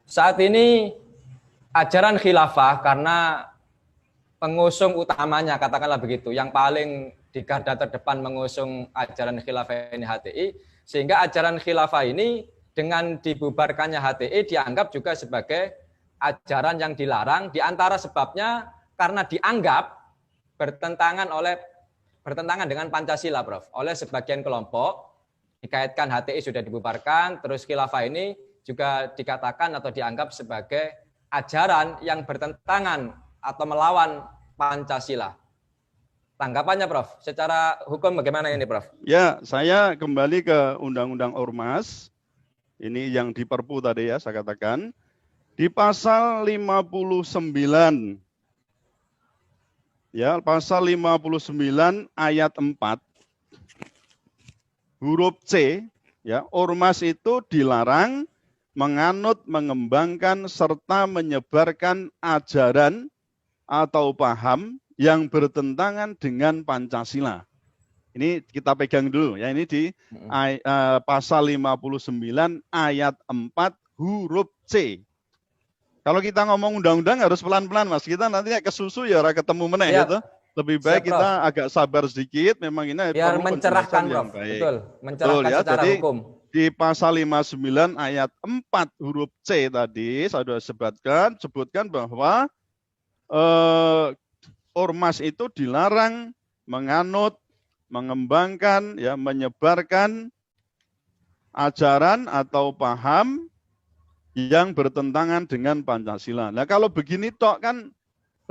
Saat ini ajaran khilafah karena pengusung utamanya katakanlah begitu, yang paling di garda terdepan mengusung ajaran khilafah ini HTI, sehingga ajaran khilafah ini dengan dibubarkannya HTI dianggap juga sebagai ajaran yang dilarang, di antara sebabnya karena dianggap bertentangan dengan Pancasila, Prof. Oleh sebagian kelompok dikaitkan HTI sudah dibubarkan, terus khilafah ini juga dikatakan atau dianggap sebagai ajaran yang bertentangan atau melawan Pancasila. Tanggapannya, Prof. Secara hukum bagaimana ini, Prof? Ya, saya kembali ke Undang-Undang Ormas. Ini yang di Perpu tadi ya, saya katakan. Di pasal 59, ya, pasal 59 ayat 4, huruf C, ya, ormas itu dilarang menganut, mengembangkan, serta menyebarkan ajaran atau paham yang bertentangan dengan Pancasila. Ini kita pegang dulu ya, ini di pasal 59 ayat 4 huruf C. Kalau kita ngomong undang-undang harus pelan-pelan, Mas. Kita nanti kesusu ya ketemu meneh gitu. Lebih baik Siap, kita agak sabar sedikit, memang ini biar perlu mencerahkan, penjelasan yang Prof. baik. Betul, mencerahkan ya. secara Jadi hukum. di pasal 59 ayat 4 huruf C tadi saya sudah sebutkan bahwa ormas itu dilarang menganut, mengembangkan, ya, menyebarkan ajaran atau paham yang bertentangan dengan Pancasila. Nah, kalau begini tok kan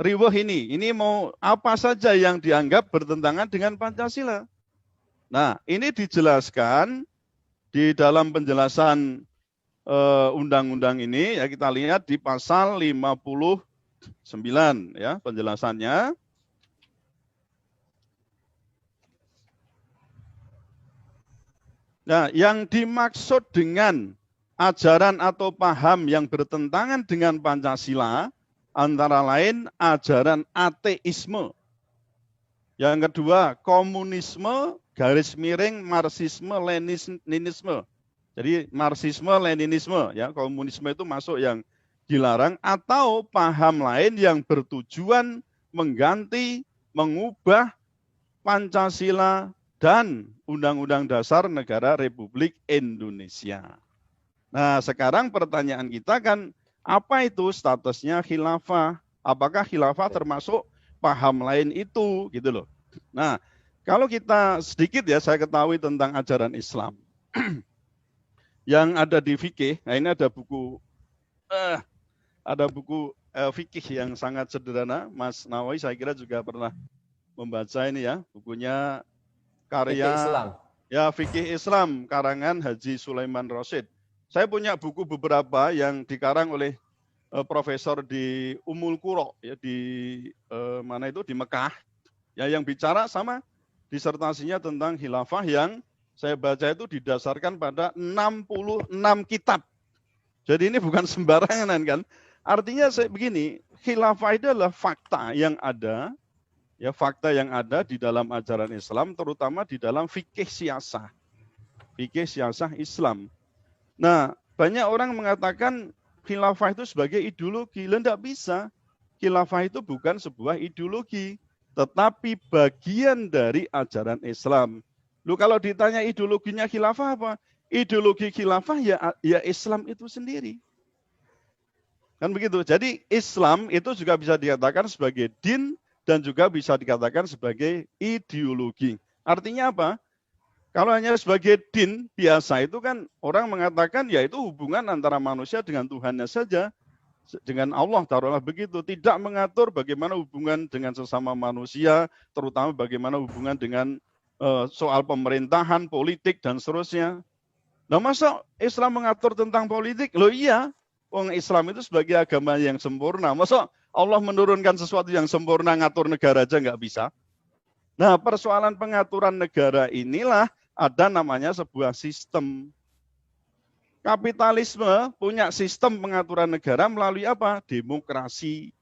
riweh ini mau apa saja yang dianggap bertentangan dengan Pancasila. Nah, ini dijelaskan di dalam penjelasan undang-undang ini, ya, kita lihat di pasal 59 ya penjelasannya. Nah, yang dimaksud dengan ajaran atau paham yang bertentangan dengan Pancasila antara lain ajaran ateisme. Yang kedua, komunisme garis miring Marxisme Leninisme. Jadi Marxisme Leninisme, ya, komunisme itu masuk yang dilarang, atau paham lain yang bertujuan mengganti, mengubah Pancasila dan Undang-Undang Dasar Negara Republik Indonesia. Nah, sekarang pertanyaan kita kan, apa itu statusnya khilafah? Apakah khilafah termasuk paham lain itu, gitu loh. Nah, kalau kita sedikit ya, saya ketahui tentang ajaran Islam. Yang ada di fikih, nah ini ada buku fikih yang sangat sederhana. Mas Nawawi saya kira juga pernah membaca ini ya, bukunya karya Fikih Islam. Ya, Fikih Islam karangan Haji Sulaiman Rasyid. Saya punya buku beberapa yang dikarang oleh profesor di Ummul Qura ya, di mana itu, di Mekah, ya, yang bicara sama disertasinya tentang khilafah yang saya baca itu didasarkan pada 66 kitab. Jadi ini bukan sembarangan kan. Artinya begini, khilafah itu adalah fakta yang ada, ya, fakta yang ada di dalam ajaran Islam, terutama di dalam fikih siasah Islam. Nah, banyak orang mengatakan khilafah itu sebagai ideologi. Tidak bisa. Khilafah itu bukan sebuah ideologi, tetapi bagian dari ajaran Islam. Kalau ditanya ideologinya khilafah apa? Ideologi khilafah ya Islam itu sendiri. Kan begitu. Jadi Islam itu juga bisa dikatakan sebagai din dan juga bisa dikatakan sebagai ideologi. Artinya apa? Kalau hanya sebagai din biasa itu kan orang mengatakan ya itu hubungan antara manusia dengan Tuhannya saja. Dengan Allah, taruhlah begitu. Tidak mengatur bagaimana hubungan dengan sesama manusia, terutama bagaimana hubungan dengan soal pemerintahan, politik, dan seterusnya. Nah, masa Islam mengatur tentang politik? Loh iya, wong Islam itu sebagai agama yang sempurna. Masa Allah menurunkan sesuatu yang sempurna, ngatur negara aja nggak bisa? Nah, persoalan pengaturan negara inilah ada namanya sebuah sistem. Kapitalisme punya sistem pengaturan negara melalui apa? Demokrasi.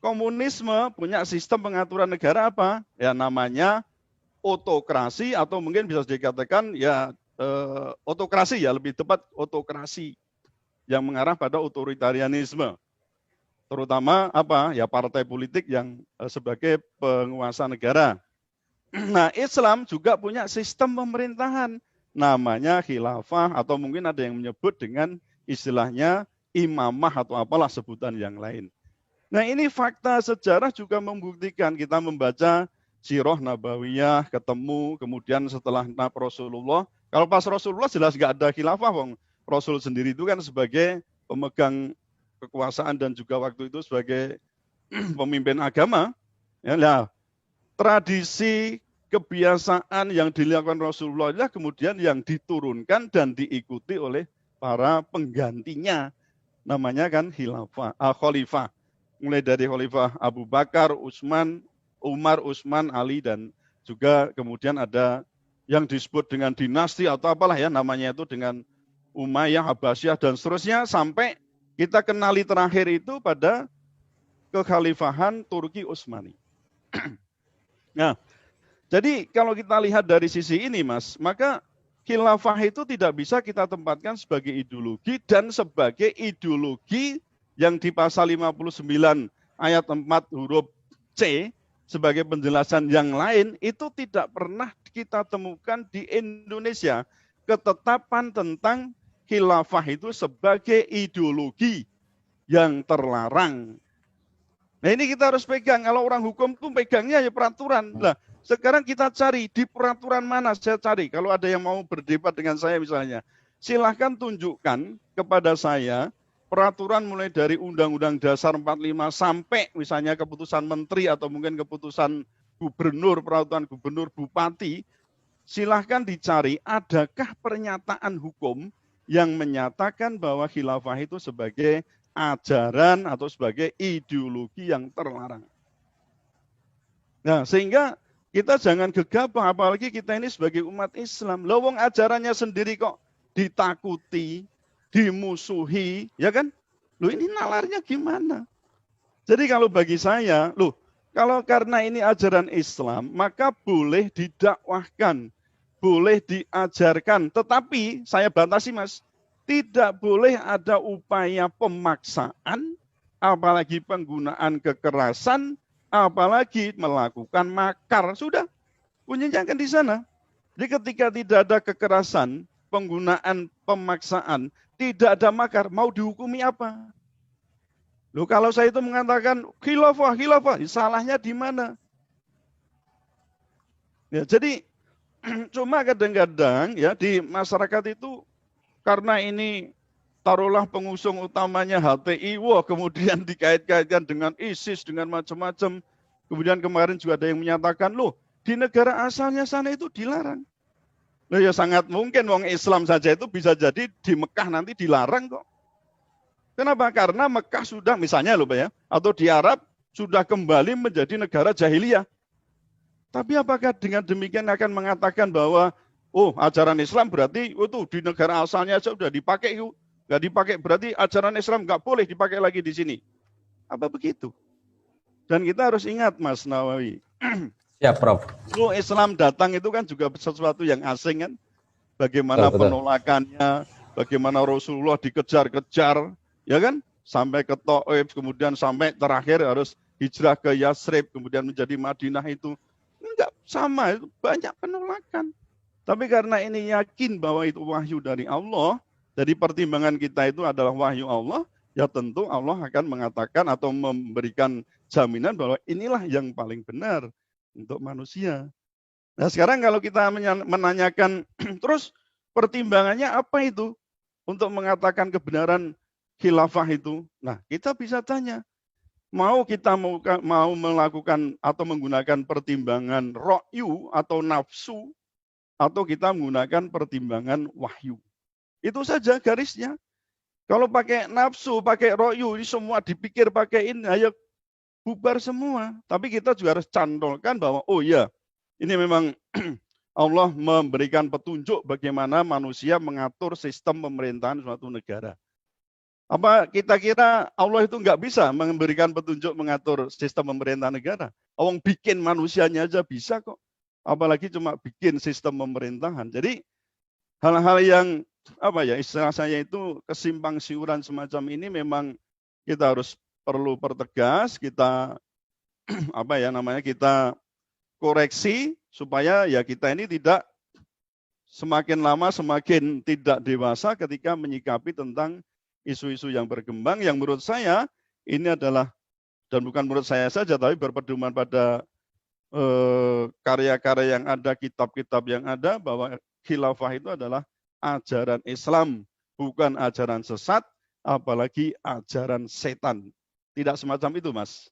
Komunisme punya sistem pengaturan negara apa? Ya namanya otokrasi, atau mungkin bisa dikatakan ya otokrasi, ya lebih tepat otokrasi. yang mengarah pada otoritarianisme. Terutama apa? Ya partai politik yang sebagai penguasa negara. Nah, Islam juga punya sistem pemerintahan namanya khilafah atau mungkin ada yang menyebut dengan istilahnya imamah atau apalah sebutan yang lain. Nah, ini fakta sejarah juga membuktikan kita membaca Sirah Nabawiyah, ketemu kemudian setelah Rasulullah. Kalau pas Rasulullah jelas nggak ada khilafah, wong Rasul sendiri itu kan sebagai pemegang kekuasaan dan juga waktu itu sebagai pemimpin agama. Ya, nah, tradisi kebiasaan yang dilakukan Rasulullah adalah kemudian yang diturunkan dan diikuti oleh para penggantinya. Namanya kan khalifah. Mulai dari khalifah Abu Bakar, Umar, Utsman, Ali, dan juga kemudian ada yang disebut dengan dinasti atau apalah ya namanya itu dengan Umayyah, Abbasiyah, dan seterusnya sampai kita kenali terakhir itu pada kekhalifahan Turki Utsmani. Nah, jadi kalau kita lihat dari sisi ini, Mas, maka khilafah itu tidak bisa kita tempatkan sebagai ideologi dan sebagai ideologi yang di pasal 59 ayat 4 huruf C sebagai penjelasan yang lain itu tidak pernah kita temukan di Indonesia ketetapan tentang khilafah itu sebagai ideologi yang terlarang. Nah, ini kita harus pegang. Kalau orang hukum itu pegangnya ya peraturan. Nah, sekarang kita cari di peraturan mana saya cari. Kalau ada yang mau berdebat dengan saya misalnya, silahkan tunjukkan kepada saya peraturan mulai dari Undang-Undang Dasar 45 sampai misalnya keputusan menteri atau mungkin keputusan gubernur, peraturan gubernur, bupati, silahkan dicari adakah pernyataan hukum yang menyatakan bahwa khilafah itu sebagai ajaran atau sebagai ideologi yang terlarang. Nah, sehingga kita jangan gegabah, apalagi kita ini sebagai umat Islam. Lawang ajarannya sendiri kok ditakuti, dimusuhi, ya kan? Loh, ini nalarnya gimana? Jadi kalau bagi saya, loh, kalau karena ini ajaran Islam, maka boleh didakwahkan, boleh diajarkan. Tetapi saya batasi, Mas, tidak boleh ada upaya pemaksaan, apalagi penggunaan kekerasan, apalagi melakukan makar. Sudah, kuncinya kan di sana. Jadi ketika tidak ada kekerasan, penggunaan pemaksaan, tidak ada makar, mau dihukumi apa? Loh, kalau saya itu mengatakan khilafah, salahnya di mana? Ya, jadi cuma kadang-kadang ya di masyarakat itu karena ini taruhlah pengusung utamanya HTI, wah kemudian dikait-kaitkan dengan ISIS, dengan macam-macam. Kemudian kemarin juga ada yang menyatakan, loh di negara asalnya sana itu dilarang. Loh ya sangat mungkin wong Islam saja itu bisa jadi di Mekah nanti dilarang kok. Kenapa? Karena Mekah sudah misalnya loh Pak ya, atau di Arab sudah kembali menjadi negara jahiliyah. Tapi apakah dengan demikian akan mengatakan bahwa oh ajaran Islam berarti itu di negara asalnya saja sudah dipakai, nggak dipakai berarti ajaran Islam nggak boleh dipakai lagi di sini? Apa begitu? Dan kita harus ingat Mas Nawawi. Ya, Prof. Islam datang itu kan juga sesuatu yang asing kan. Bagaimana penolakannya, bagaimana Rasulullah dikejar-kejar, ya kan? Sampai ke Taif, kemudian sampai terakhir harus hijrah ke Yasrib, kemudian menjadi Madinah itu. Enggak sama, itu banyak penolakan. Tapi karena ini yakin bahwa itu wahyu dari Allah, jadi pertimbangan kita itu adalah wahyu Allah, ya tentu Allah akan mengatakan atau memberikan jaminan bahwa inilah yang paling benar untuk manusia. Nah sekarang kalau kita menanyakan, terus pertimbangannya apa itu untuk mengatakan kebenaran khilafah itu? Nah kita bisa tanya, mau kita mau melakukan atau menggunakan pertimbangan ro'yu atau nafsu, atau kita menggunakan pertimbangan wahyu. Itu saja garisnya. Kalau pakai nafsu, pakai ro'yu, ini semua dipikir pakai ini, ayo bubar semua. Tapi kita juga harus cantolkan bahwa, oh ya, ini memang Allah memberikan petunjuk bagaimana manusia mengatur sistem pemerintahan suatu negara. Apa kita kira Allah itu nggak bisa memberikan petunjuk mengatur sistem pemerintahan negara? Orang bikin manusianya aja bisa kok. Apalagi cuma bikin sistem pemerintahan. Jadi hal-hal yang apa ya, istilah saya itu kesimpang siuran semacam ini memang kita harus perlu pertegas, kita apa ya namanya, kita koreksi supaya ya kita ini tidak semakin lama semakin tidak dewasa ketika menyikapi tentang isu-isu yang berkembang yang menurut saya ini adalah, dan bukan menurut saya saja, tapi berpedoman pada karya-karya yang ada, kitab-kitab yang ada, bahwa khilafah itu adalah ajaran Islam, bukan ajaran sesat, apalagi ajaran setan. Tidak semacam itu, Mas.